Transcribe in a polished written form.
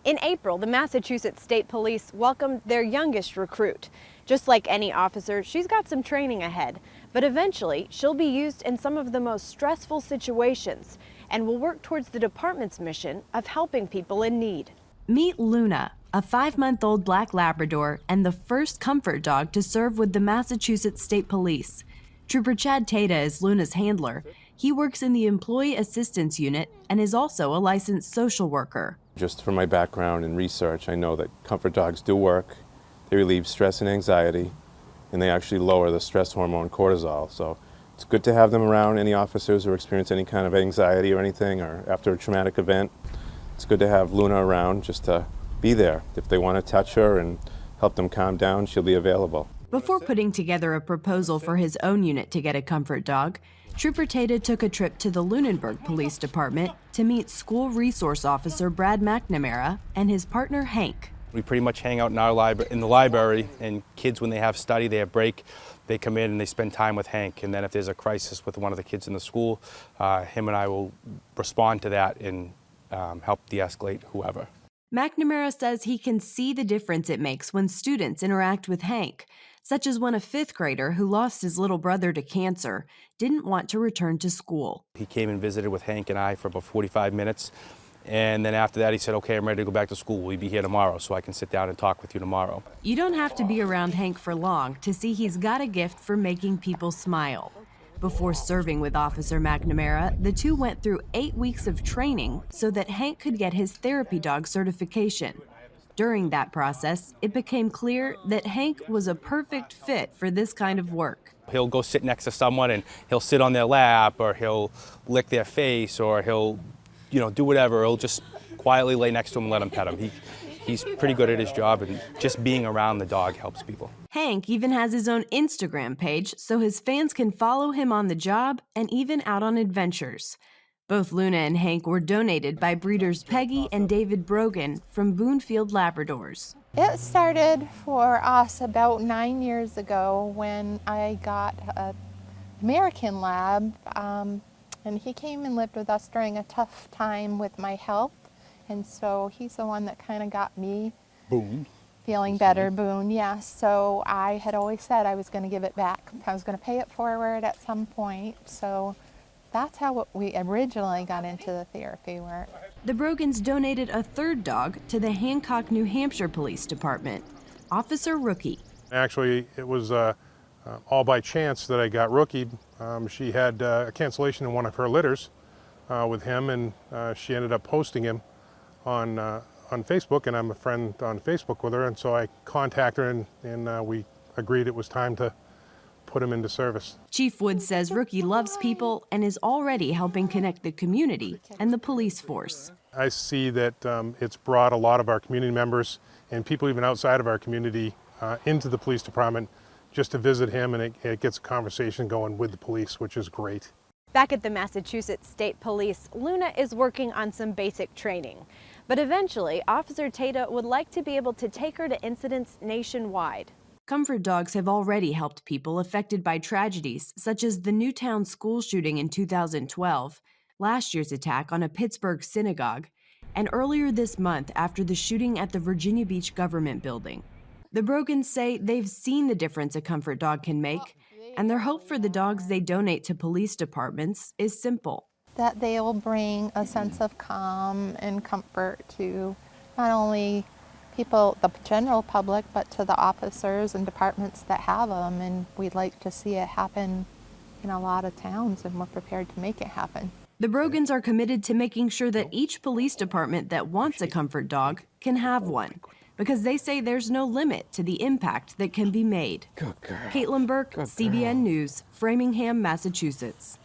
In April, the Massachusetts State Police welcomed their youngest recruit. Just like any officer, she's got some training ahead, but eventually she'll be used in some of the most stressful situations and will work towards the department's mission of helping people in need. Meet Luna, a 5-month-old black Labrador and the first comfort dog to serve with the Massachusetts State Police. Trooper Chad Tata is Luna's handler. He works in the Employee Assistance Unit and is also a licensed social worker. Just from my background in research, I know that comfort dogs do work. They relieve stress and anxiety, and they actually lower the stress hormone cortisol. So it's good to have them around any officers who experience any kind of anxiety or anything, or after a traumatic event. It's good to have Luna around just to be there. If they want to touch her and help them calm down, she'll be available. Before putting together a proposal for his own unit to get a comfort dog, Trooper Tata took a trip to the Lunenburg Police Department to meet School Resource Officer Brad McNamara and his partner Hank. We pretty much hang out in the library, and kids, when they have study, they have break, they come in and they spend time with Hank. And then if there's a crisis with one of the kids in the school, him and I will respond to that and help de-escalate whoever. McNamara says he can see the difference it makes when students interact with Hank, such as when a 5th grader who lost his little brother to cancer didn't want to return to school. He came and visited with Hank and I for about 45 minutes. And then after that, he said, okay, I'm ready to go back to school. We'll be here tomorrow, so I can sit down and talk with you tomorrow. You don't have to be around Hank for long to see he's got a gift for making people smile. Before serving with Officer McNamara, the two went through 8 weeks of training so that Hank could get his therapy dog certification. During that process, it became clear that Hank was a perfect fit for this kind of work. He'll go sit next to someone and he'll sit on their lap, or he'll lick their face, or he'll do whatever. He'll just quietly lay next to him and let him pet him. He's pretty good at his job, and just being around the dog helps people. Hank even has his own Instagram page so his fans can follow him on the job and even out on adventures. Both Luna and Hank were donated by breeders Peggy and David Brogan from Boonfield Labradors. It started for us about 9 years ago when I got an American Lab, and he came and lived with us during a tough time with my health. And so he's the one that kind of got me feeling better. Boone, yes. So I had always said I was going to give it back. I was going to pay it forward at some point. So that's how we originally got into the therapy work. The Brogans donated a 3rd dog to the Hancock, New Hampshire Police Department, Officer Rookie. Actually, it was all by chance that I got Rookie. She had a cancellation in one of her litters with him, and she ended up posting him on Facebook, and I'm a friend on Facebook with her, and so I contacted her, and we agreed it was time to put him into service. Chief Wood says Rookie loves people and is already helping connect the community and the police force. I see that it's brought a lot of our community members and people even outside of our community into the police department just to visit him, and it gets a conversation going with the police, which is great. Back at the Massachusetts State Police, Luna is working on some basic training. But eventually, Officer Tata would like to be able to take her to incidents nationwide. Comfort dogs have already helped people affected by tragedies such as the Newtown school shooting in 2012, last year's attack on a Pittsburgh synagogue, and earlier this month after the shooting at the Virginia Beach government building. The Brogans say they've seen the difference a comfort dog can make, and their hope for the dogs they donate to police departments is simple. That they will bring a sense of calm and comfort to not only people, the general public, but to the officers and departments that have them. And we'd like to see it happen in a lot of towns, and we're prepared to make it happen. The Brogans are committed to making sure that each police department that wants a comfort dog can have one, because they say there's no limit to the impact that can be made. Good girl. Caitlin Burke, CBN News, Framingham, Massachusetts.